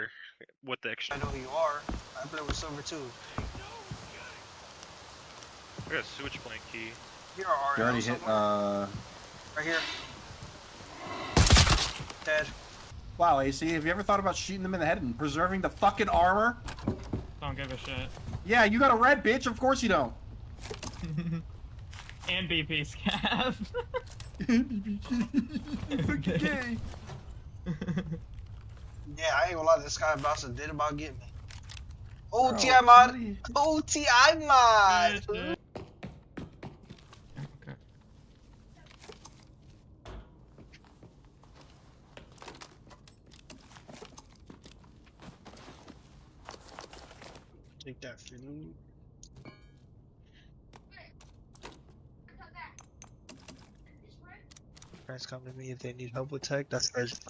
silver with the extra. I know who you are. I play with silver too. I got a sewage plant key. Here are You already hit, right here. Dead. Wow, AC, have you ever thought about shooting them in the head and preserving the fucking armor? Don't give a shit. Yeah, you got a red, bitch. Of course you don't. And BP scav. Fucking gay. Yeah, I ain't gonna lie. This guy Bowser did about get me. Oh, Bro, TI mod. somebody- Oh, TI mod. Okay. Take that for me. Friends come to me if they need help with tech. That's urgent.